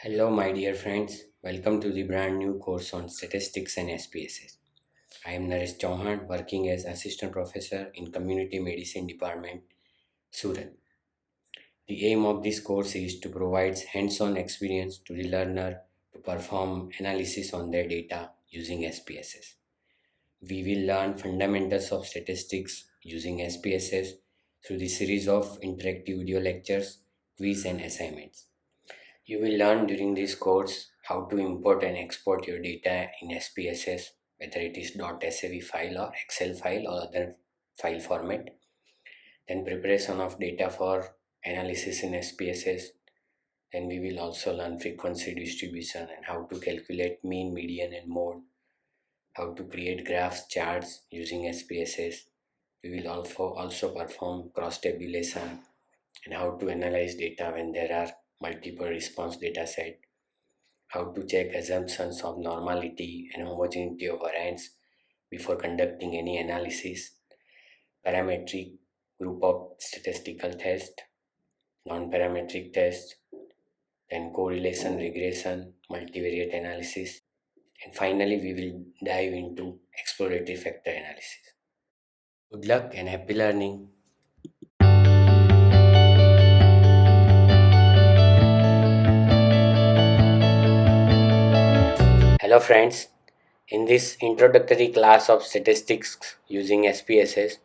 Hello, my dear friends. Welcome to the brand new course on statistics and SPSS. I am Naresh Chauhan, working as assistant professor in Community Medicine Department, Surat. The aim of this course is to provide hands-on experience to the learner to perform analysis on their data using SPSS. We will learn fundamentals of statistics using SPSS through the series of interactive video lectures, quiz, and assignments. You will learn during this course how to import and export your data in SPSS, whether it is .sav file or Excel file or other file format. Then preparation of data for analysis in SPSS. Then we will also learn frequency distribution and how to calculate mean, median and mode, how to create graphs, charts using SPSS. We will also perform cross tabulation and how to analyze data when there are multiple response data set, how to check assumptions of normality and homogeneity of variance before conducting any analysis, parametric group of statistical test, non-parametric test, then correlation regression, multivariate analysis, and finally we will dive into exploratory factor analysis. Good luck and happy learning. Hello friends, in this introductory class of statistics using SPSS,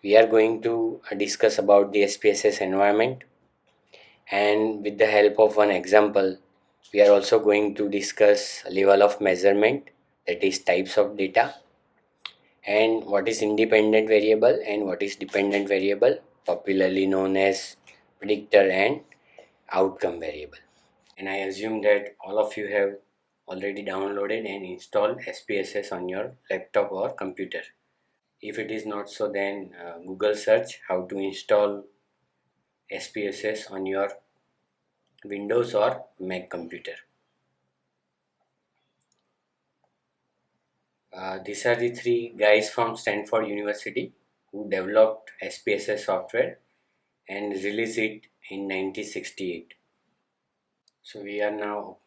we are going to discuss about the SPSS environment, and with the help of one example we are also going to discuss level of measurement, that is types of data, and what is independent variable and what is dependent variable, popularly known as predictor and outcome variable. And I assume that all of you have already downloaded and installed SPSS on your laptop or computer. If it is not so, then Google search how to install SPSS on your Windows or Mac computer. These are the three guys from Stanford University who developed SPSS software and released it in 1968. So we are now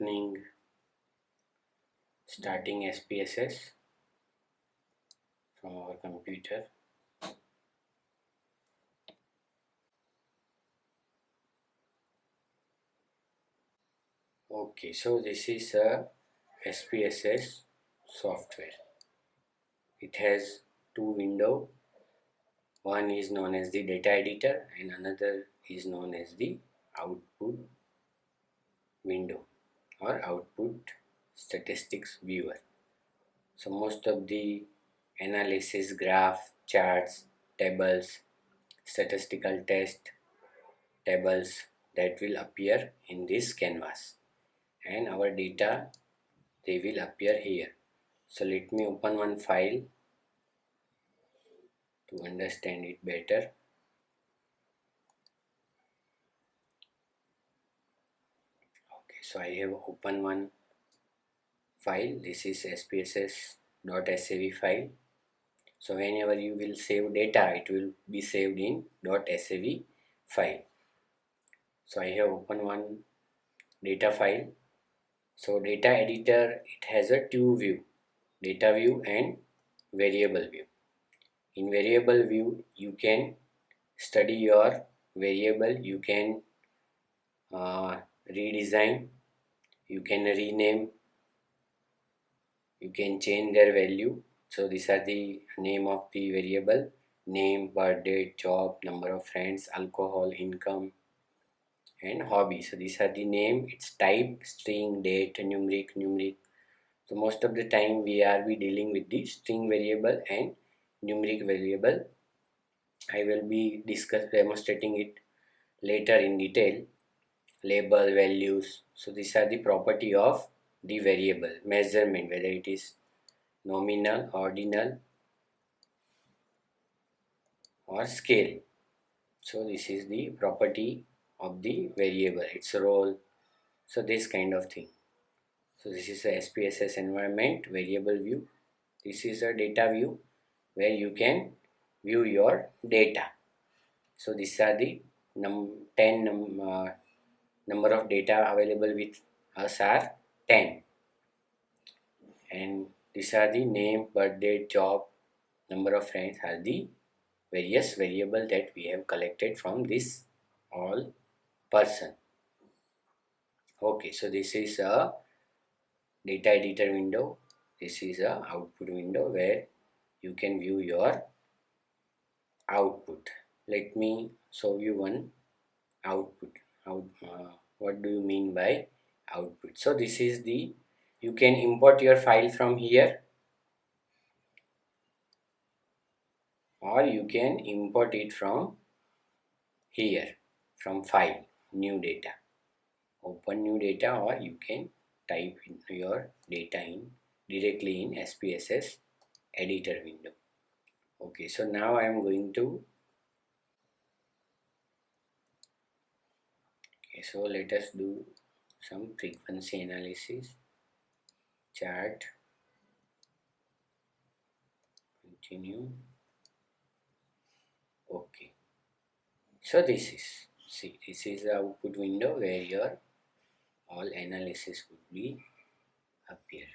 starting SPSS from our computer. Okay, so this is a SPSS software. It has two windows. One is known as the data editor and another is known as the output window or output statistics viewer. So most of the analysis, graph, charts, tables, statistical test tables that will appear in this canvas, and our data, they will appear here. So let me open one file to understand it better. Okay, so I have opened one file. This is SPSS.sav file. So whenever you will save data, it will be saved in .sav file. So I have opened one data file. So data editor, it has a two view, data view and variable view. In variable view, you can study your variable, you can redesign, you can rename, you can change their value. So these are the name of the variable: name, birth date, job, number of friends, alcohol, income, and hobby. So these are the name, its type, string, date, numeric. So most of the time we are dealing with the string variable and numeric variable. I will be demonstrating it later in detail. Label, values. So these are the property of the variable. Measurement, whether it is nominal, ordinal or scale. So this is the property of the variable, its role. So this kind of thing. So this is a SPSS environment variable view. This is a data view where you can view your data. So these are the 10 number of data available with us are 10, and these are the name, birthday, job, number of friends are the various variable that we have collected from this all person. Okay, so this is a data editor window. This is a output window where you can view your output. Let me show you one output. What do you mean by output? So this is the, you can import your file from here, or you can import it from here, from file, new data. Open new data, or you can type in your data in directly in SPSS editor window. Okay, so now I am going to, okay, so let us do some frequency analysis. Chart, continue. Okay, so this is the output window where your all analysis would be appear.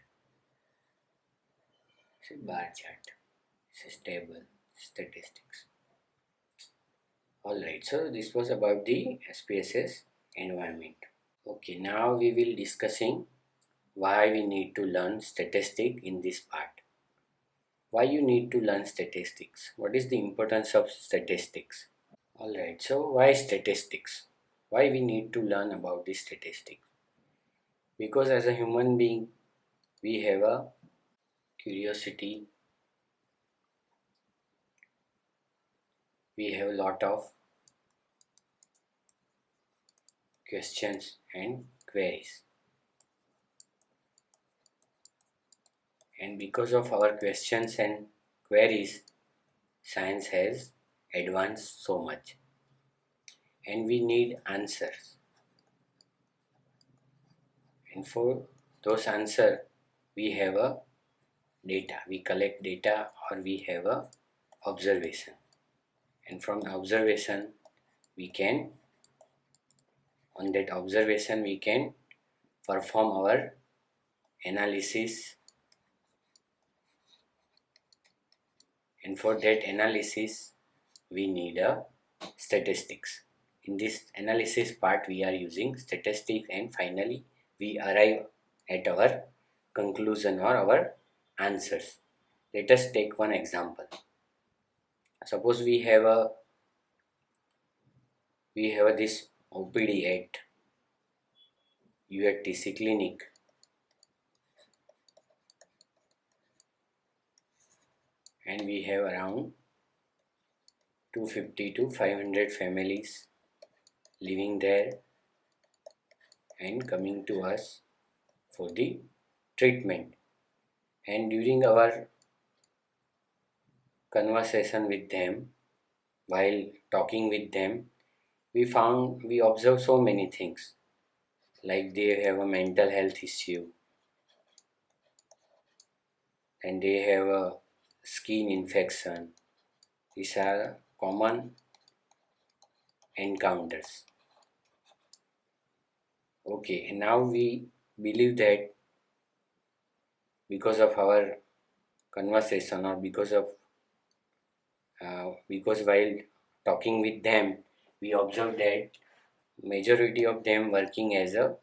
It's a bar chart, it's a table, statistics. Alright, so this was about the SPSS environment. Okay, now we will discussing why we need to learn statistic in this part. Why you need to learn statistics? What is the importance of statistics? Alright, so why statistics? Why we need to learn about this statistics? Because as a human being, we have a curiosity, we have a lot of questions and queries. And because of our questions and queries, science has advanced so much. And we need answers. And for those answers, we have a data. We collect data, or we have a observation. And from observation, we can, on that observation, we can perform our analysis. And for that analysis, we need a statistics. In this analysis part, we are using statistics, and finally we arrive at our conclusion or our answers. Let us take one example. Suppose we have this OPD at UATC clinic, and we have around 250 to 500 families living there and coming to us for the treatment. And during our conversation with them, while talking with them, we observe so many things, like they have a mental health issue, and they have a skin infection. These are common encounters. Okay, and now we believe that because of our conversation, or because while talking with them, we observe that majority of them working as a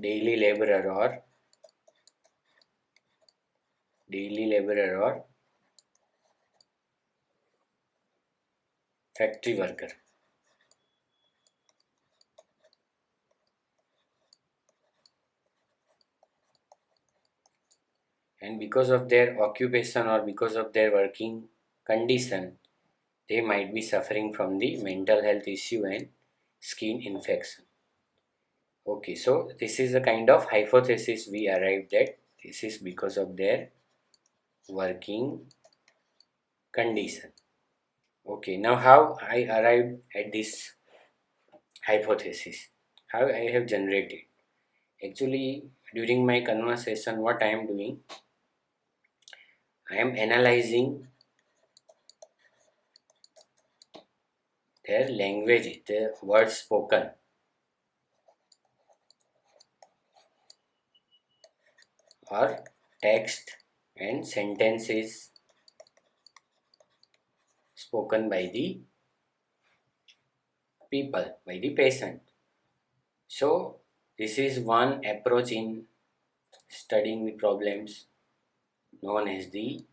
daily laborer or factory worker. And because of their occupation, or because of their working condition, they might be suffering from the mental health issue and skin infection. Okay, so this is a kind of hypothesis we arrived at. This is because of their working condition. Okay, now how I arrived at this hypothesis, how I have generated. Actually, during my conversation, what I am doing, I am analyzing their language, their words spoken. or text and sentences spoken by the people, by the patient. So this is one approach in studying the problems known as the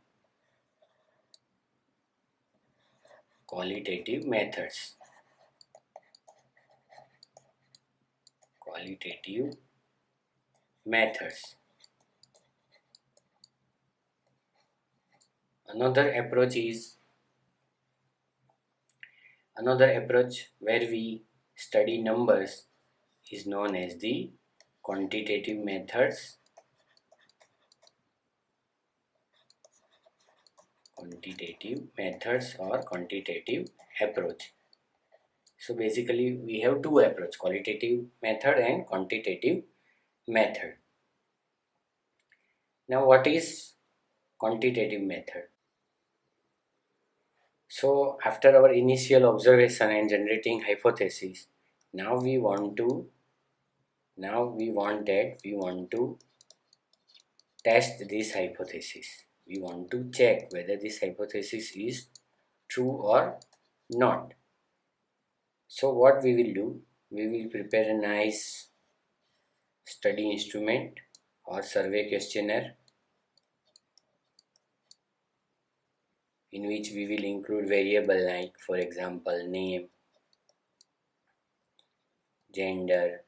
qualitative methods. Qualitative methods. Another approach is Another approach where we study numbers is known as the quantitative methods. Quantitative methods or quantitative approach. So basically we have two approaches, qualitative method and quantitative method. Now what is quantitative method? So after our initial observation and generating hypothesis, now we want to test this hypothesis. We want to check whether this hypothesis is true or not. So what we will do, we will prepare a nice study instrument or survey questionnaire in which we will include variable like, for example, name, gender,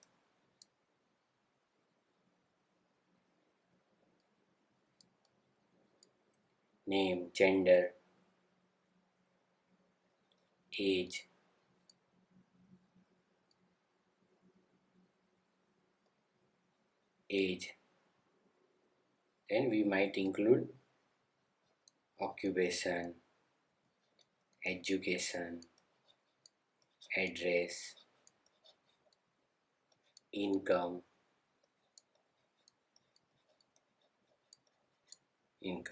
age, then we might include occupation, education, address, income.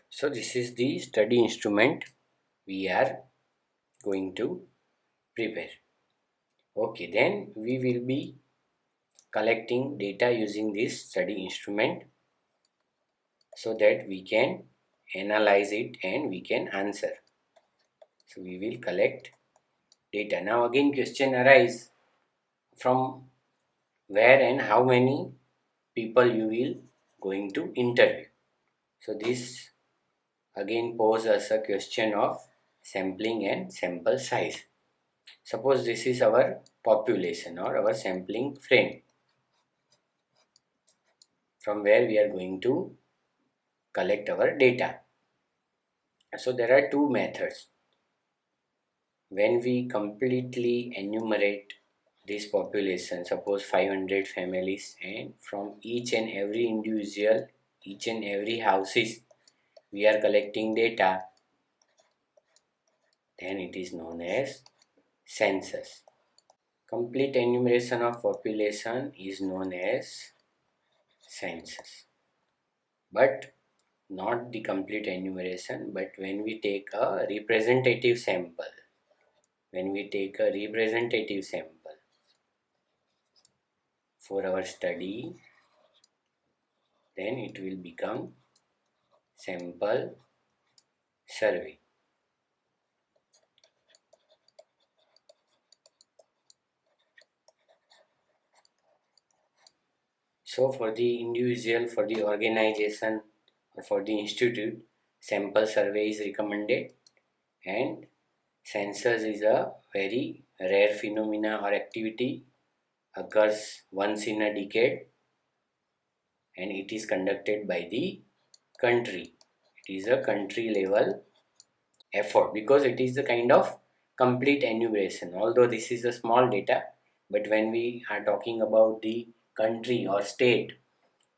So this is the study instrument we are going to prepare. Okay, then we will be collecting data using this study instrument so that we can analyze it and we can answer. So we will collect data. Now again question arise from where and how many people you will going to interview. So this again poses us a question of sampling and sample size. Suppose this is our population or our sampling frame from where we are going to collect our data. So there are two methods. When we completely enumerate this population, suppose 500 families, and from each and every individual, each and every houses, we are collecting data, then it is known as census. Complete enumeration of population is known as census. But not the complete enumeration, but when we take a representative sample, for our study, then it will become sample survey. So for the individual, for the organization, or for the institute, sample survey is recommended, and census is a very rare phenomena or activity, occurs once in a decade, and it is conducted by the country. It is a country level effort because it is the kind of complete enumeration. Although this is a small data, but when we are talking about the country or state,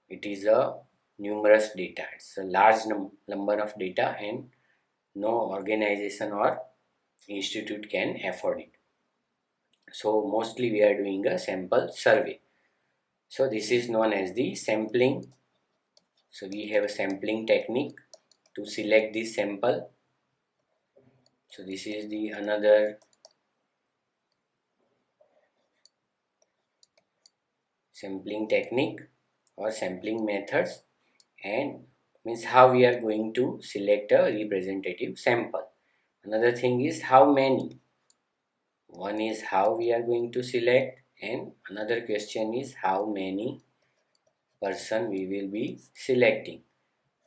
it is a numerous data. It's a large number of data, and no organization or institute can afford it. So mostly we are doing a sample survey. So this is known as the sampling. So we have a sampling technique to select the sample. So this is the another sampling technique or sampling methods, and means how we are going to select a representative sample. Another thing is how many. One is how we are going to select, and another question is how many person we will be selecting.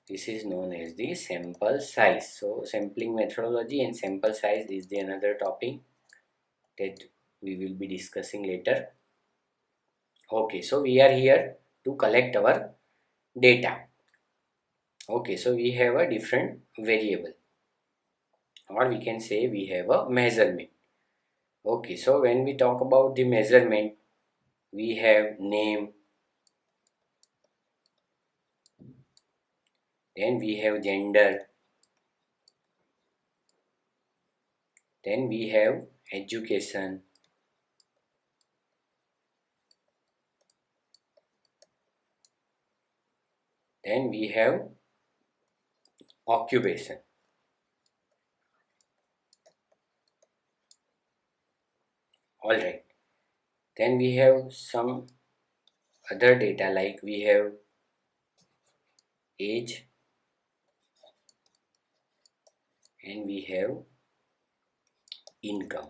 This is known as the sample size. So sampling methodology and sample size is the another topic that we will be discussing later. Okay, so we are here to collect our data. Okay, so we have a different variable, or we can say we have a measurement. Okay, so when we talk about the measurement, we have name, then we have gender, then we have education, then we have occupation. Alright, then we have some other data like we have age and we have income.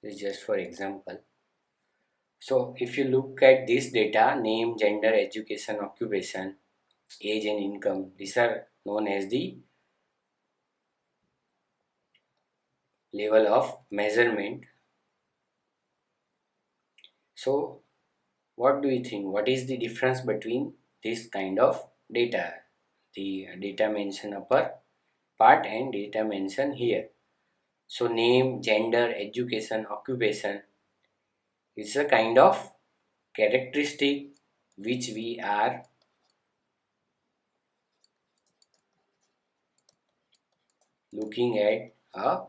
This is just for example. So if you look at this data, name, gender, education, occupation, age and income, these are known as the level of measurement. So what do you think? What is the difference between this kind of data? The data mentioned upper part and data mentioned here. So name, gender, education, occupation is a kind of characteristic which we are looking at a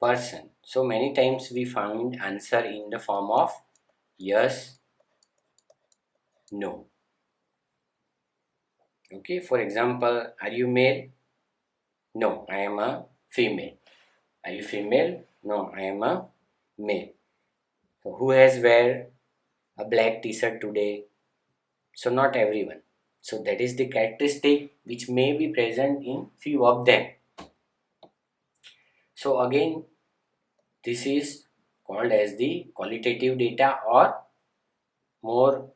person. So many times we find answer in the form of yes, no. Okay, for example, are you male? No, I am a female. Are you female? No, I am a male. So who has wear a black t-shirt today? So not everyone. So that is the characteristic which may be present in few of them. So again, this is called as the qualitative data, or more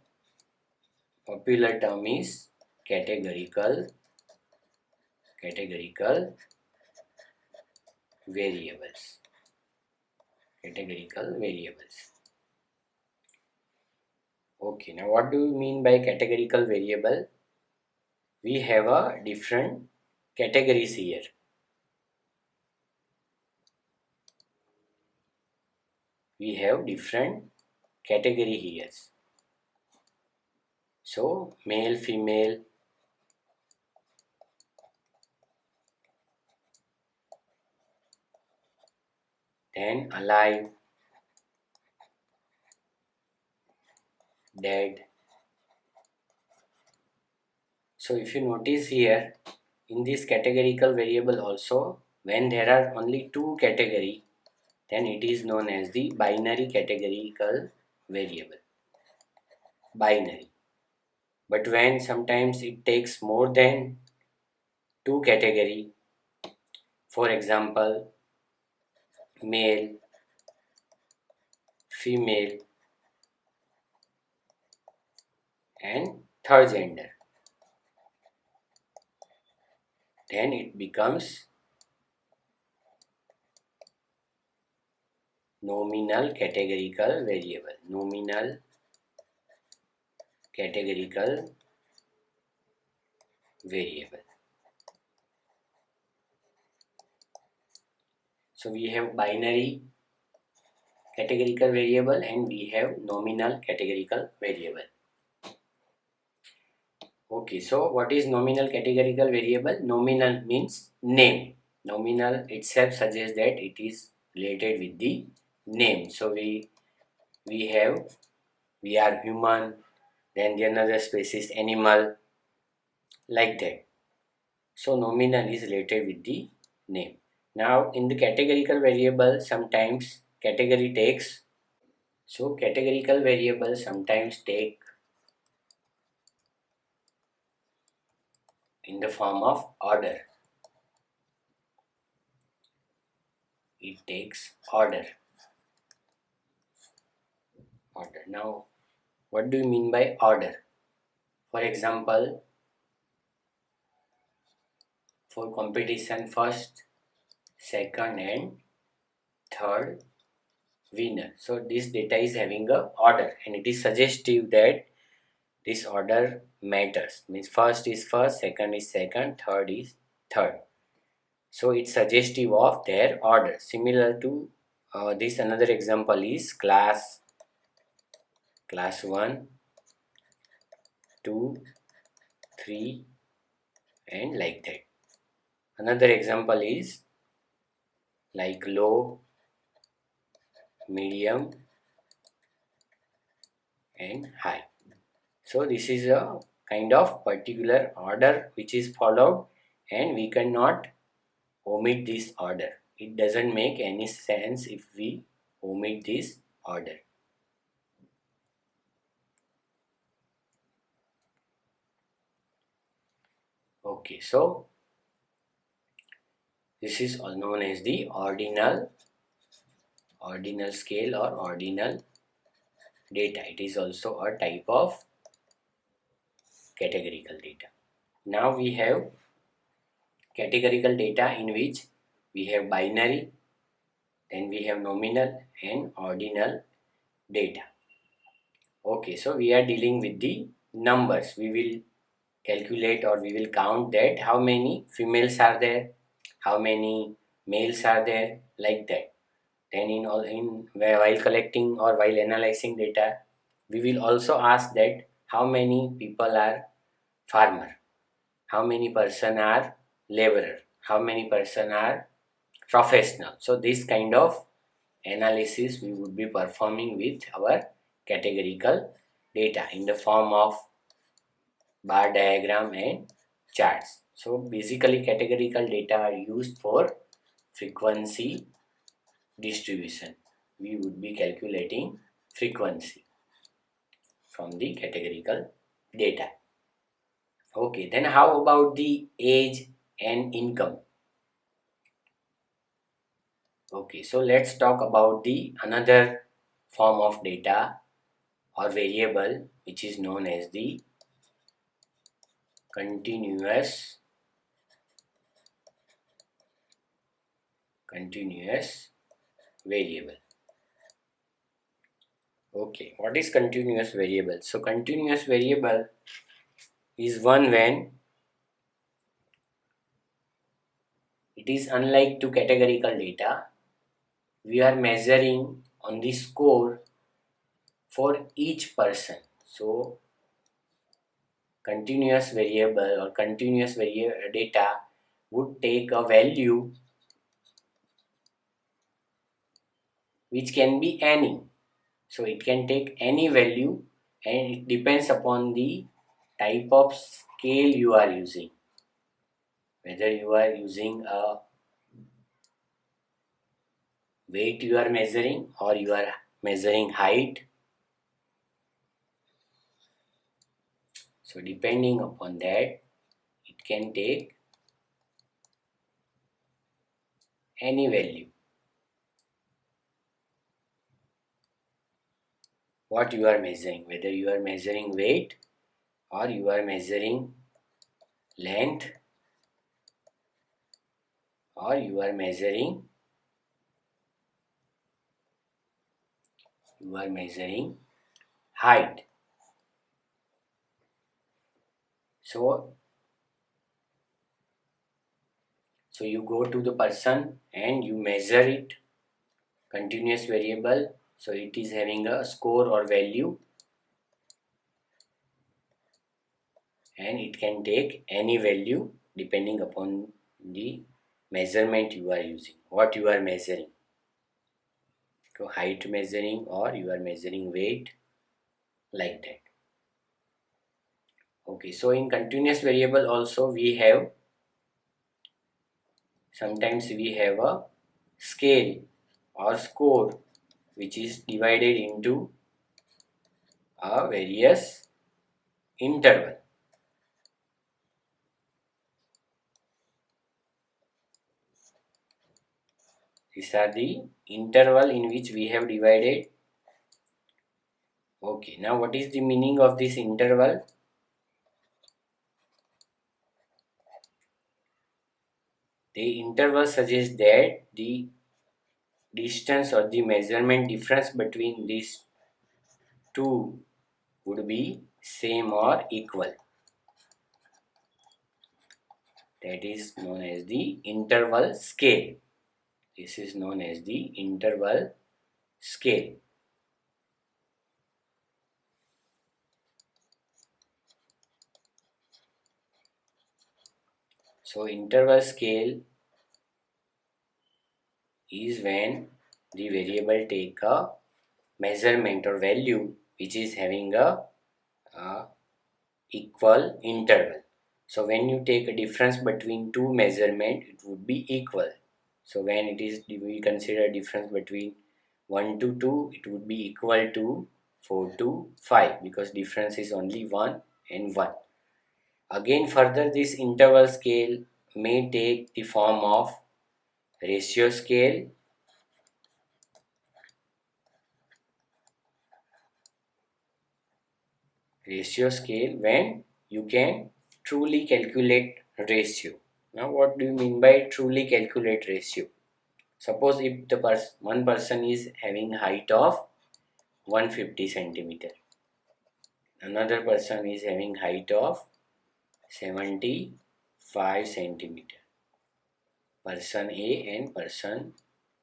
popular term is categorical variables. Categorical variables. Okay, now what do you mean by categorical variable? We have a different categories here. We have different category here. So male, female, then alive, dead. So if you notice here, in this categorical variable also, when there are only two category, then it is known as the binary categorical variable. Binary. But when sometimes it takes more than two category, for example, male, female, and third gender, then it becomes nominal categorical variable. Nominal categorical variable. So we have binary categorical variable and we have nominal categorical variable. Okay, so what is nominal categorical variable? Nominal means name. Nominal itself suggests that it is related with the name. So we have, we are human, then the another species animal, like that. So nominal is related with the name. Now in the categorical variable, sometimes category takes, so categorical variable sometimes take in the form of order. It takes order. Now, what do you mean by order? For example, for competition, first, second and third winner. So this data is having a order, and it is suggestive that this order matters. Means first is first, second is second, third is third. So it's suggestive of their order. Similar to this, another example is class 1, 2, 3, and like that. Another example is like low, medium, and high. So this is a kind of particular order which is followed, and we cannot omit this order. It doesn't make any sense if we omit this order. Okay, so this is known as the ordinal scale or ordinal data. It is also a type of categorical data. Now we have categorical data in which we have binary, then we have nominal and ordinal data. Okay, so we are dealing with the numbers. We will calculate or we will count that how many females are there, how many males are there, like that. Then while collecting or while analyzing data, we will also ask that how many people are farmer, how many person are laborer, how many person are professional. So this kind of analysis we would be performing with our categorical data in the form of bar diagram and charts. So basically categorical data are used for frequency distribution. We would be calculating frequency from the categorical data. Okay, then how about the age and income? Okay, so let's talk about the another form of data or variable which is known as the continuous variable. Okay, what is continuous variable? So continuous variable is one when it is unlike to categorical data. We are measuring on the score for each person. So continuous variable or continuous data would take a value which can be any. So it can take any value, and it depends upon the type of scale you are using. Whether you are using a weight you are measuring or you are measuring height. So depending upon that, it can take any value. What you are measuring, whether you are measuring weight or you are measuring length or you are measuring height. So you go to the person and you measure it. Continuous variable, so it is having a score or value, and it can take any value depending upon the measurement you are using, what you are measuring. So height measuring or you are measuring weight, like that. Okay, so in continuous variable also sometimes we have a scale or score which is divided into a various interval. These are the interval in which we have divided. Okay, now what is the meaning of this interval? The interval suggests that the distance or the measurement difference between these two would be same or equal. That is known as the interval scale. This is known as the interval scale. So interval scale is when the variable take a measurement or value which is having a equal interval. So when you take a difference between two measurement, it would be equal. So when it is, we consider difference between 1 to 2, it would be equal to 4 to 5 because difference is only 1 and 1. Again further, this interval scale may take the form of ratio scale, when you can truly calculate ratio. Now what do you mean by truly calculate ratio? Suppose if the one person is having height of 150 centimeter, another person is having height of 75 centimeter, person A and person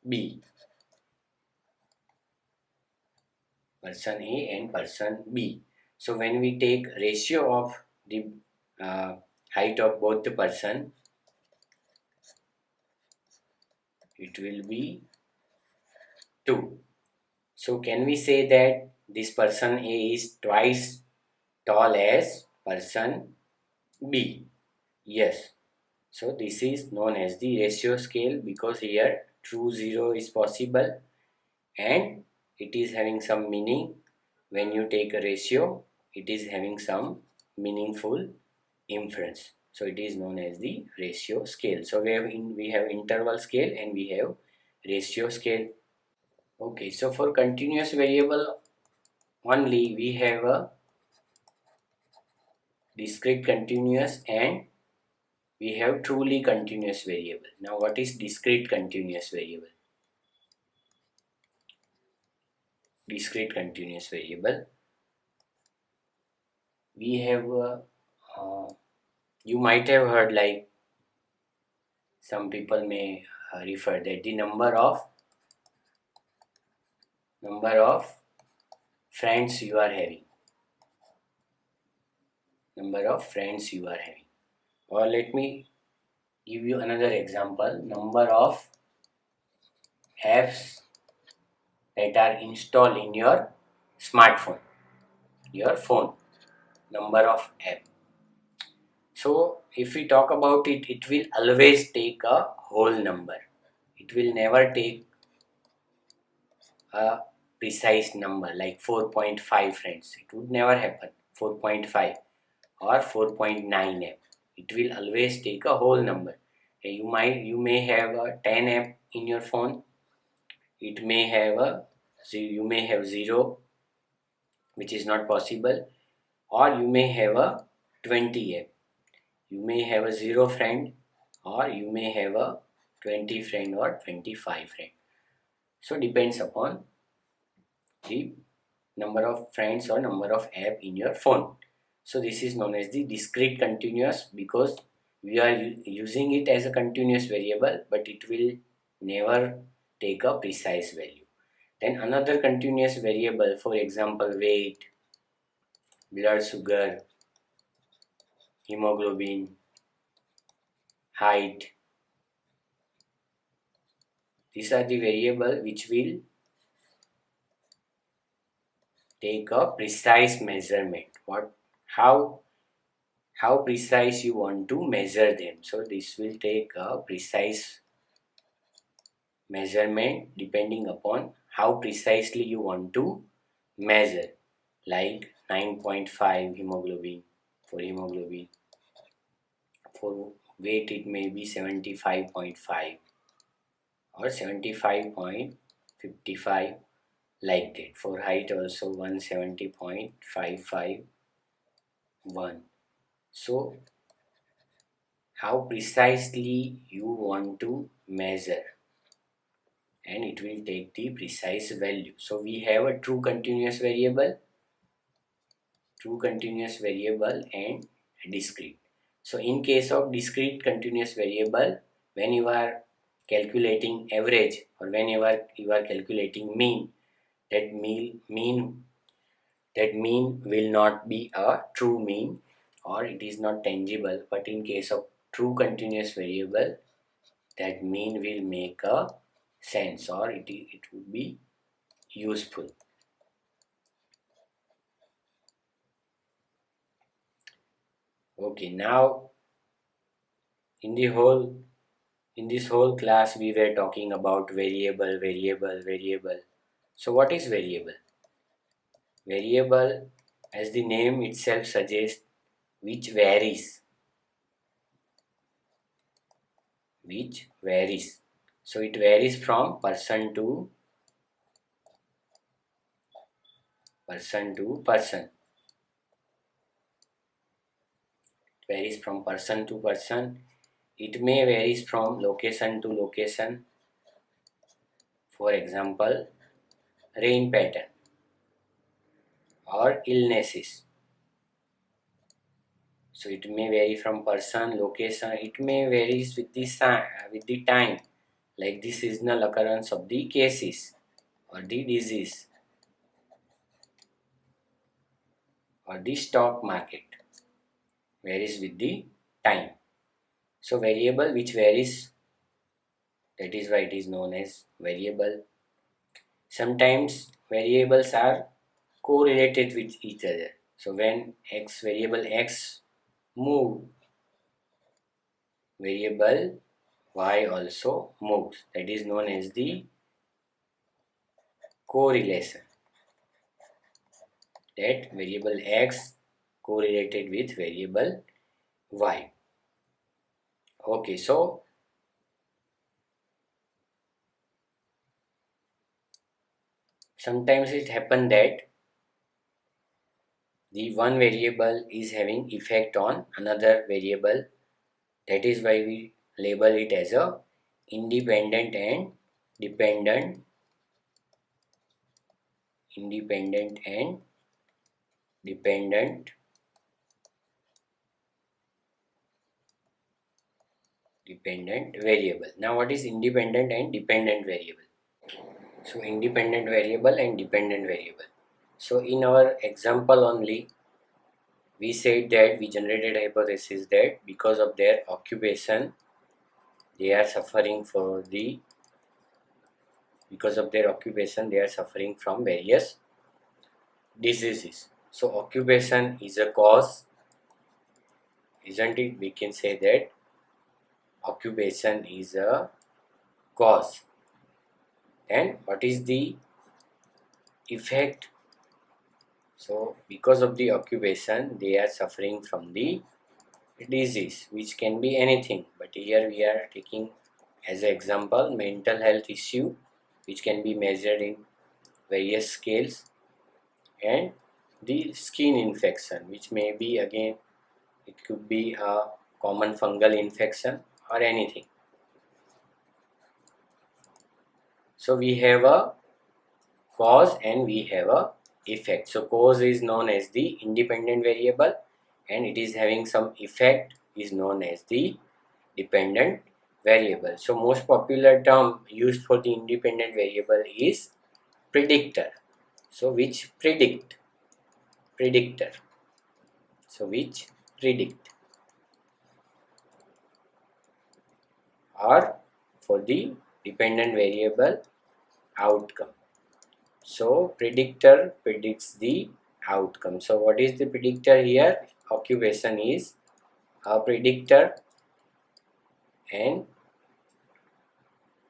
B. Person A and person B. So when we take ratio of the height of both the person, it will be 2. So can we say that this person A is twice tall as person B? Yes. So this is known as the ratio scale because here true zero is possible and it is having some meaning. When you take a ratio, it is having some meaningful inference. So it is known as the ratio scale. So we have interval scale and we have ratio scale. Okay, so for continuous variable only we have a discrete continuous and we have truly continuous variable. Now what is discrete continuous variable? Discrete continuous variable, we have you might have heard, like some people may refer that the number of friends you are having, or let me give you another example, number of apps that are installed in your smartphone, your phone, number of apps. So if we talk about it, it will always take a whole number. It will never take a precise number like 4.5 friends. It would never happen. 4.5 or 4.9 app. It will always take a whole number. You may have a 10 app in your phone. It may have you may have 0, which is not possible, or you may have a 20 app. You may have a 0 friend, or you may have a 20 friend or 25 friend. So depends upon the number of friends or number of app in your phone. So this is known as the discrete continuous because we are using it as a continuous variable, but it will never take a precise value. Then another continuous variable, for example, weight, blood sugar, hemoglobin, height. These are the variable which will take a precise measurement. How precise you want to measure them. So this will take a precise measurement depending upon how precisely you want to measure, like 9.5 hemoglobin. For hemoglobin, for weight it may be 75.5, or 75.55, like that. For height also 170.551. So how precisely you want to measure, and it will take the precise value. So we have a true continuous variable and discrete. So in case of discrete continuous variable, when you are calculating average or whenever you are calculating mean, that mean will not be a true mean, or it is not tangible. But in case of true continuous variable, that mean will make a sense, or it would be useful. Okay, now in the whole in this whole class we were talking about variable. So what is variable? Variable, as the name itself suggests, which varies. Which varies. So it varies from person to person. It varies from person to person. It may varies from location to location. For example, rain pattern or illnesses. So it may vary from person, location. It may varies with the time, like the seasonal occurrence of the cases or the disease or the stock market varies with the time. So variable which varies, that is why it is known as variable. Sometimes variables are correlated with each other. So when variable x move, variable y also moves. That is known as the correlation. That variable x correlated with variable y. Okay, so sometimes it happen that the one variable is having effect on another variable. That is why we label it as a independent and dependent independent and dependent variable. Now what is independent and dependent variable? So independent variable and dependent variable. So in our example only, we said that we generated hypothesis that because of their occupation, they are suffering from various diseases. So occupation is a cause, isn't it? We can say that occupation is a cause. And what is the effect? So because of the occupation, they are suffering from the disease, which can be anything, but here we are taking as an example mental health issue, which can be measured in various scales, and the skin infection, which may be, again, it could be a common fungal infection or anything. So we have a cause and we have a effect. So cause is known as the independent variable, and it is having some effect is known as the dependent variable. So most popular term used for the independent variable is predictor. So which predictor. So which predict, or for the dependent variable outcome. So predictor predicts the outcome. So what is the predictor here? Occupation is a predictor, and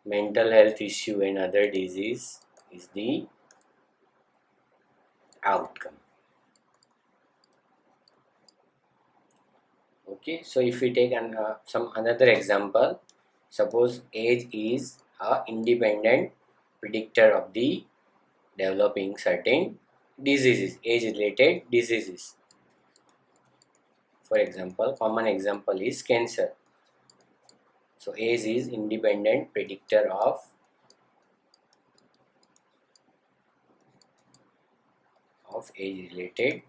mental health issue and other disease is the outcome. Okay, so if we take some another example, suppose age is a independent predictor of the developing certain diseases, age-related diseases. For example, common example is cancer. So age is independent predictor of age-related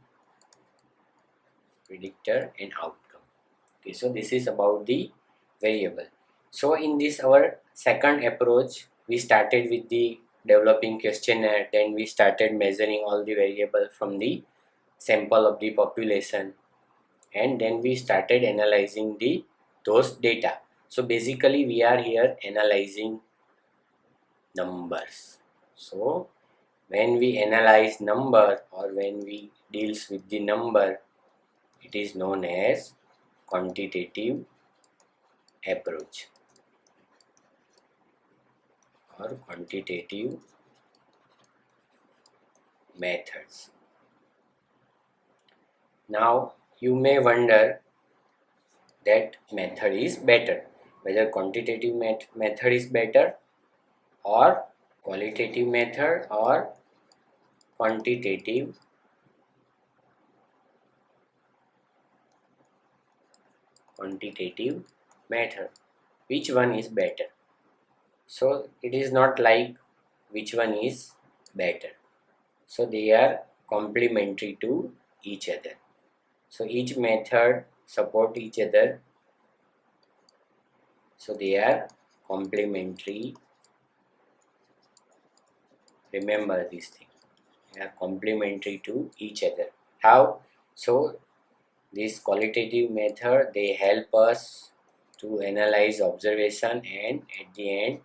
predictor and outcome. Okay, so this is about the variable. So in this our second approach, we started with the developing questionnaire, then we started measuring all the variable from the sample of the population, and then we started analyzing those data. So basically we are here analyzing numbers. So when we analyze number or when we deals with the number, it is known as quantitative approach or quantitative methods. Now you may wonder that method is better, whether quantitative method is better or qualitative method or quantitative method, which one is better. So it is not like which one is better, so they are complementary to each other. So each method support each other, so they are complementary. Remember this thing, they are complementary to each other. How? So this qualitative method, they help us to analyze observation, and at the end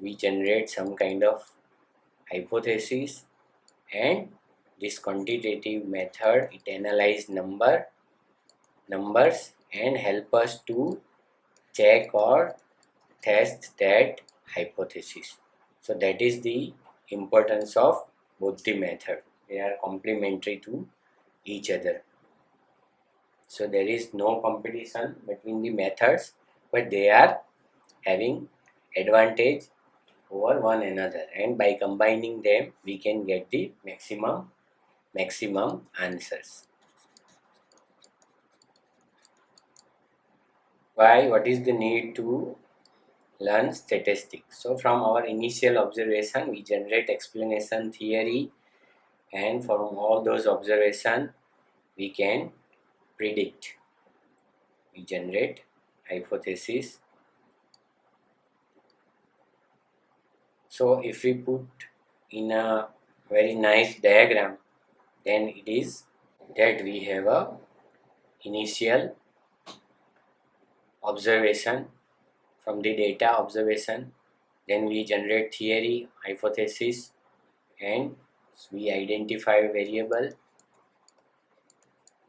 we generate some kind of hypothesis. And this quantitative method, it analyze numbers and help us to check or test that hypothesis. So that is the importance of both the method. They are complementary to each other. So there is no competition between the methods, but they are having advantage over one another, and by combining them we can get the maximum answers. Why? What is the need to learn statistics? So from our initial observation we generate explanation theory, and from all those observation we can predict. We generate hypothesis. So if we put in a very nice diagram, then it is that we have a initial observation from the data observation, then we generate theory, hypothesis, and we identify variable,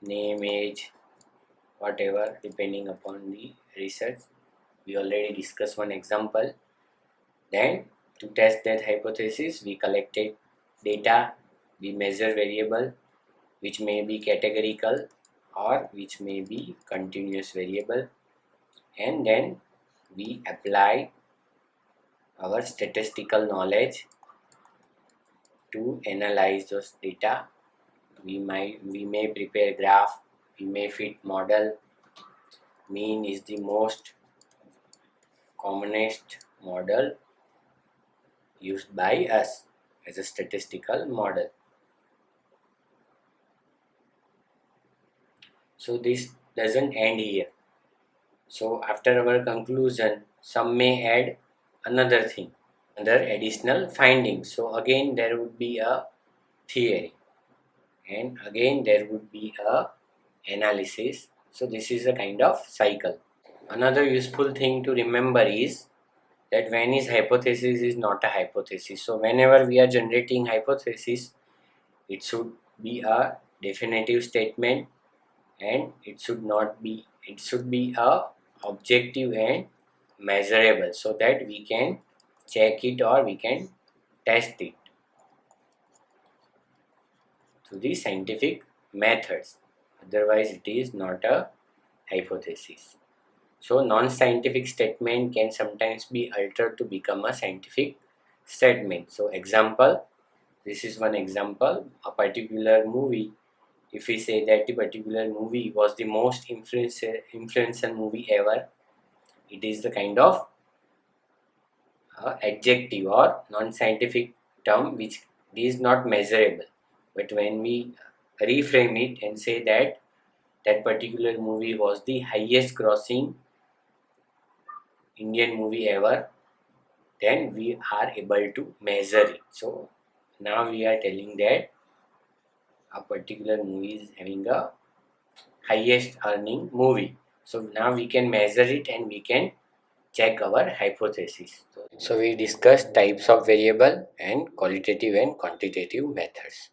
name, age, whatever depending upon the research. We already discussed one example. Then to test that hypothesis we collected data, we measure variable which may be categorical or which may be continuous variable, and then we apply our statistical knowledge to analyze those data. We may prepare graph, we may fit model. Mean is the most commonest model used by us as a statistical model. So this doesn't end here. So after our conclusion, some may add another thing, another additional findings. So again there would be a theory, and again there would be a analysis. So this is a kind of cycle. Another useful thing to remember is that when is hypothesis is not a hypothesis. So whenever we are generating hypothesis, it should be a definitive statement, and it should be a objective and measurable, so that we can check it or we can test it through the scientific methods. Otherwise it is not a hypothesis. So non-scientific statement can sometimes be altered to become a scientific statement. So example, this is one example, a particular movie. If we say that the particular movie was the most influential movie ever, it is the kind of adjective or non-scientific term which is not measurable. But when we reframe it and say that that particular movie was the highest grossing Indian movie ever, then we are able to measure it. So now we are telling that a particular movie is having a highest earning movie. So now we can measure it and we can check our hypothesis. So we discussed types of variable and qualitative and quantitative methods.